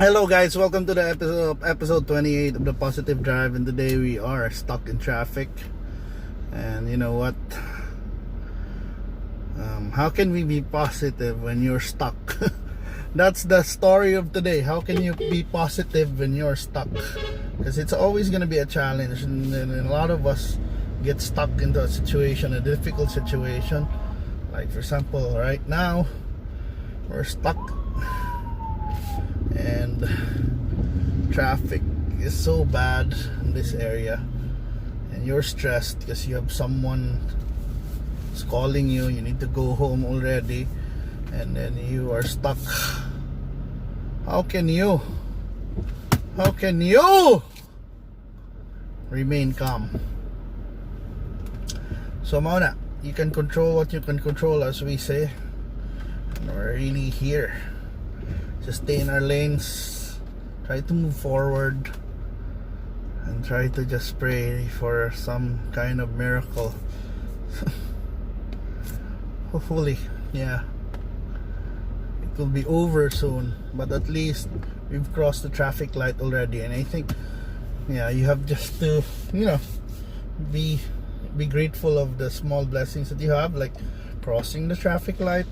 Hello guys, welcome to the episode 28 of the Positive Drive, and today we are stuck in traffic. And you know what? How can we be positive when you're stuck? That's the story of today. How can you be positive when you're stuck? Because it's always going to be a challenge, and a lot of us get stuck into a situation, a difficult situation. Like for example, right now we're stuck and traffic is so bad in this area, and you're stressed because you have someone calling you. You need to go home already, and then you are stuck. How can you remain calm? So Mona, you can control what you can control, as we say, and we're really here. Just stay in our lanes, try to move forward, and try to just pray for some kind of miracle. Hopefully, yeah, it will be over soon, but at least we've crossed the traffic light already. And I think, yeah, you have just to, be grateful of the small blessings that you have, like crossing the traffic light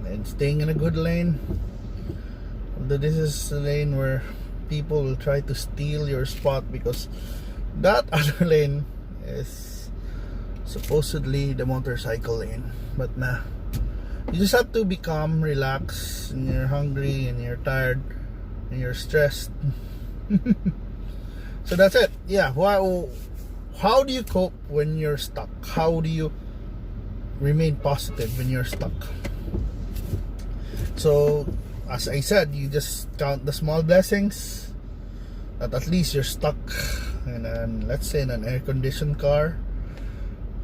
and staying in a good lane. Although this is a lane where people will try to steal your spot, because that other lane is supposedly the motorcycle lane. But nah, you just have to be calm, relax, and you're hungry and you're tired and you're stressed. So that's it. Yeah, how do you cope when you're stuck? How do you remain positive when you're stuck? So, as I said, you just count the small blessings. That at least you're stuck in let's say in an air-conditioned car.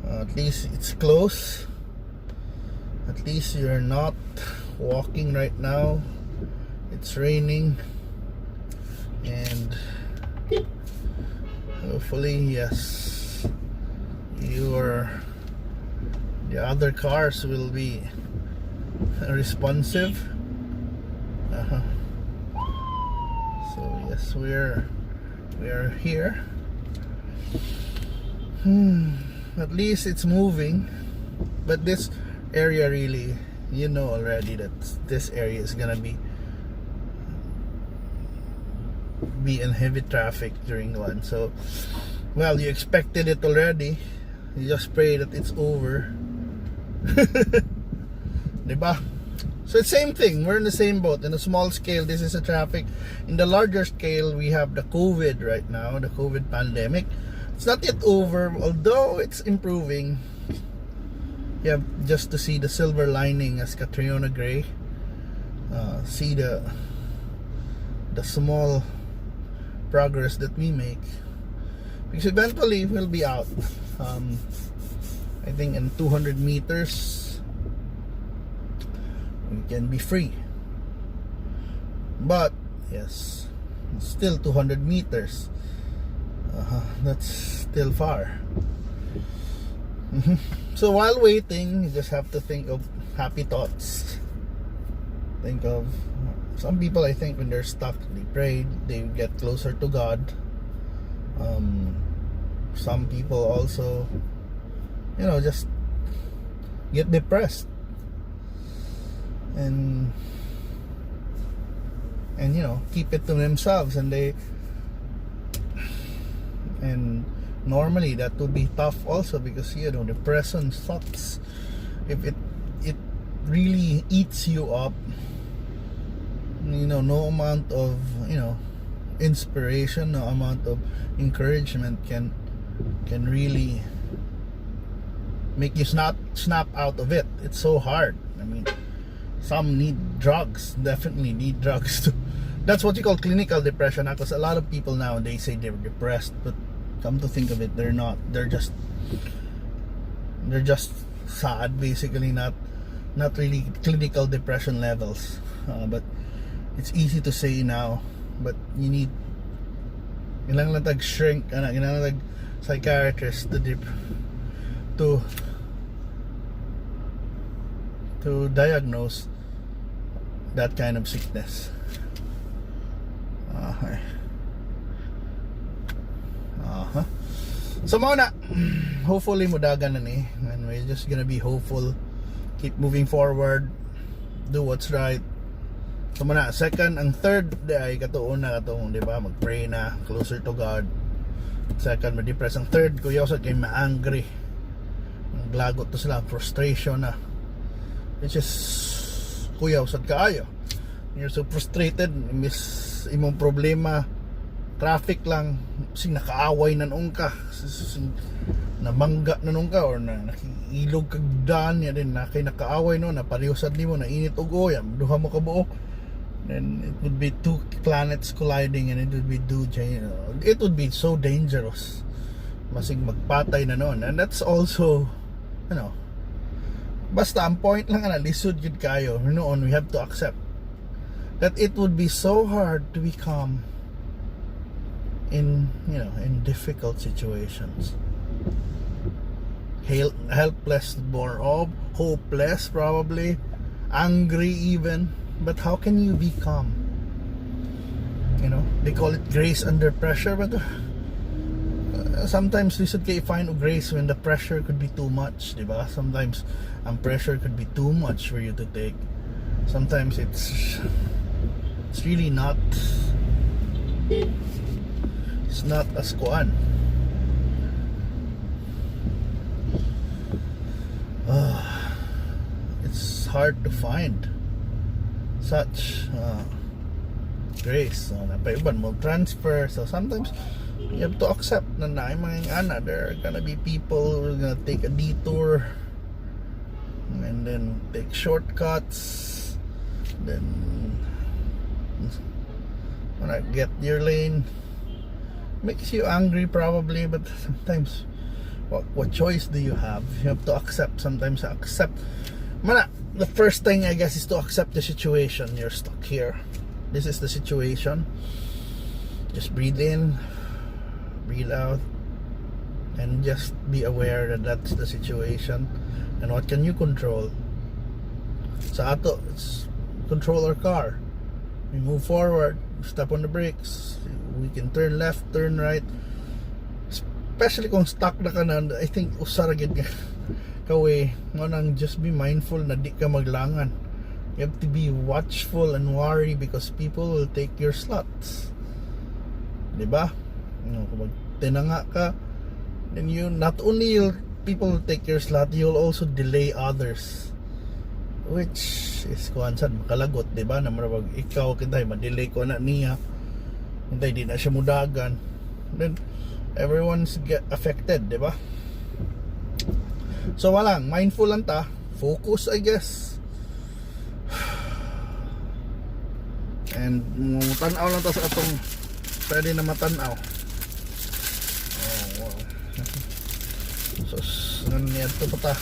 At least it's close. At least you're not walking right now. It's raining, and hopefully, yes, the other cars will be responsive. So yes, we are here. At least it's moving. But this area, really, you know already that this area is gonna be in heavy traffic during one. So, well, you expected it already. You just pray that it's over. Diba? So it's same thing. We're in the same boat. In a small scale, this is a traffic. In the larger scale, we have the COVID right now, the COVID pandemic. It's not yet over, although it's improving. You have just to see the silver lining, as Catriona Gray. See the small progress that we make, because eventually we'll be out. I think in 200 meters we can be free. But yes, still 200 meters. That's still far. So while waiting, you just have to think of happy thoughts. Think of some people, I think, when they're stuck, they pray, they get closer to God. Some people also, just get depressed, and keep it to themselves, and normally that would be tough also, because depression sucks. If it really eats you up, no amount of inspiration, no amount of encouragement can really make you snap out of it. It's so hard. I mean, some need drugs, definitely need drugs too. That's what you call clinical depression, because a lot of people nowadays say they're depressed, but come to think of it, they're not. They're just sad, basically. Not really clinical depression levels, but it's easy to say now. But you need kailangan lang shrink, kailangan lang psychiatrist to diagnose that kind of sickness. Okay. So muna, hopefully mudagan na ni, and we're just gonna be hopeful, keep moving forward, do what's right. So muna, second, ang third ay katong una, katong di ba, mag-pray na, closer to God. Second, ma-depress. Ang third, kuya sa kay ma-angry, glagot to sila, frustration na, which is kuya usad kaayo. You're so frustrated, miss imong problema, traffic lang, sing nakaaway na noong ka, namangga na noong ka, or nakiilog kag daan ya din, na kay nakaaway no, na parehosad nimo, na init og oya, duha mo ka buok, then it would be two planets colliding, and it would be it would be so dangerous, masig magpatay na noon. And that's also, you know, basta ang point lang na lisod gid kayo, you know, we have to accept that it would be so hard to be calm in, you know, in difficult situations. Helpless, more hopeless, probably angry even. But how can you be calm? You know, they call it grace under pressure, but sometimes we should find grace when the pressure could be too much, diba? Sometimes pressure could be too much for you to take. Sometimes it's really not, it's not as kuan. It's hard to find such grace. So napaiban mo transfer. So sometimes you have to accept na mga ana, there are gonna be people who are gonna take a detour and then take shortcuts, then wanna get your lane. Makes you angry probably, but sometimes what choice do you have? You have to accept. Sometimes accept. The first thing I guess is to accept the situation. You're stuck here. This is the situation. Just breathe in, breathe out, and just be aware that that's the situation. And what can you control? Sa ato, it's control our car. We move forward, step on the brakes, we can turn left, turn right. Especially kung stuck na ka na, I think usaragid ka kaway mo nang just be mindful na di ka maglangan. You have to be watchful and worry because people will take your slots, diba? Kung magtinanga ka, then you not only people will take your slot, you'll also delay others, which is kuansan makalagot, diba? Na marabag ikaw kitay madelay ko na niya, hindi di na siya mudagan, then everyone's get affected, diba? So walang, mindful lang ta, focus I guess, and tanaw lang ta sa atong pwede na matanaw. Oh wow. So nangyad to pa ta.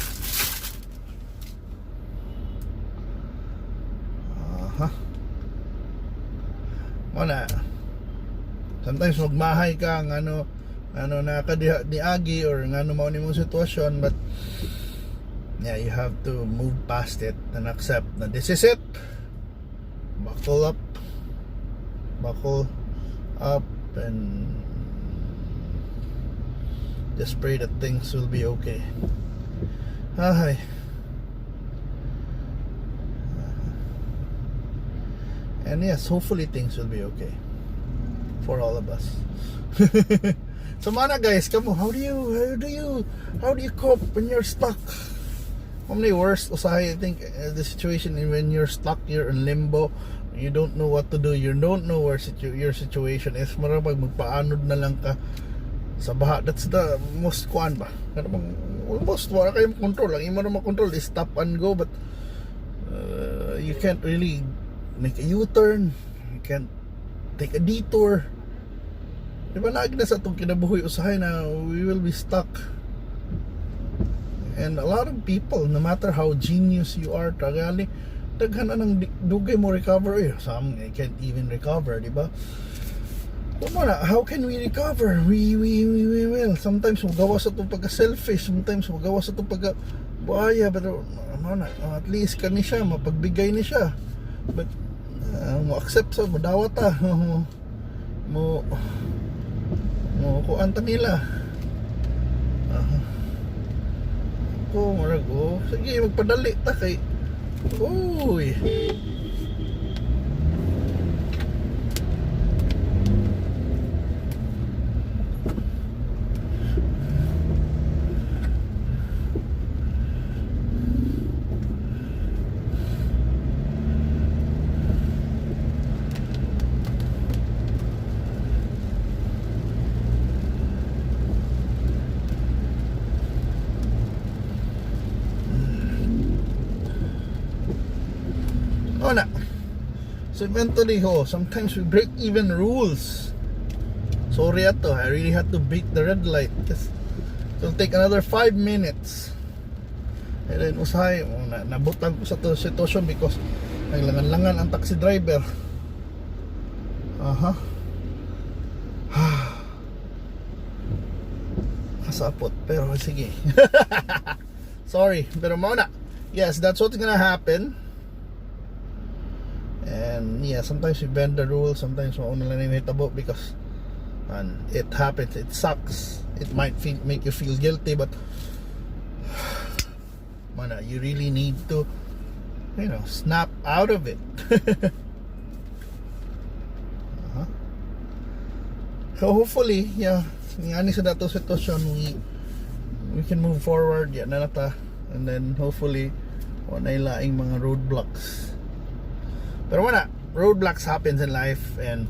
Wala, sometimes magmahay ka ng ano nakadiagi or ngano mao nimong sitwasyon, but yeah, you have to move past it and accept na this is it. Buckle up and just pray that things will be okay. Hi. And yes, hopefully things will be okay for all of us. So mana guys, kamo, how do you cope when you're stuck? How many worst usahay, I think the situation when you're stuck, you're in limbo, you don't know what to do, you don't know where your situation is, marabag magpaanod na lang ka sa baha. That's the most kuan ba, almost wala kayong control, ang imo na makontrol is stop and go, but you can't really make a U-turn, you can't take a detour. Diba naagna sa itong kinabuhi usahay na we will be stuck. And a lot of people, no matter how genius you are, tagali, daghan na ng dugay mo recover. Some can't even recover, diba? How can we recover? We will. Sometimes magawa sa itong pagka-selfish, sometimes magawa sa itong pagka-buhaya, but at least kani siya, mapagbigay ni siya. But mo accept sa madawat mo kuanta nila. Ko marag sige magpadali ta kay uy. Na. So eventually sometimes we break even rules. Sorry ato, I really had to beat the red light because it'll take another 5 minutes. And then usahay nabutang ko sa to situation because naglangan-langan ang taxi driver. Kasapot pero sige. Sorry, pero mauna. Yes, that's what's gonna happen. And yeah, sometimes we bend the rules, sometimes mauna lang nahitabo because it happens, it sucks. It might make you feel guilty, but mana, you really need to snap out of it. So hopefully, yeah, ngani sa dato sitwasyon we can move forward ya nata, and then hopefully wala laing mga roadblocks. Pero wala, roadblocks happens in life and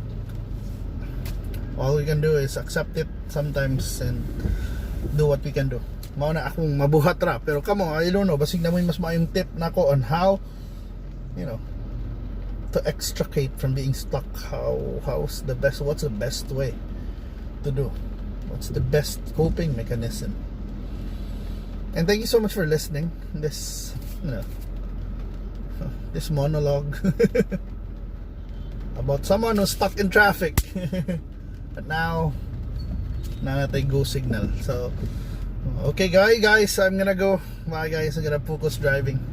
all we can do is accept it sometimes and do what we can do. Mao na akong mabuhat ra, pero kamo I don't know, basig na mo mas maayong tip nako on how to extricate from being stuck. What's the best way to do? What's the best coping mechanism? And thank you so much for listening. This monologue about someone who's stuck in traffic. But now natay go signal. So okay guys, I'm gonna go. Bye guys, I'm gonna focus driving.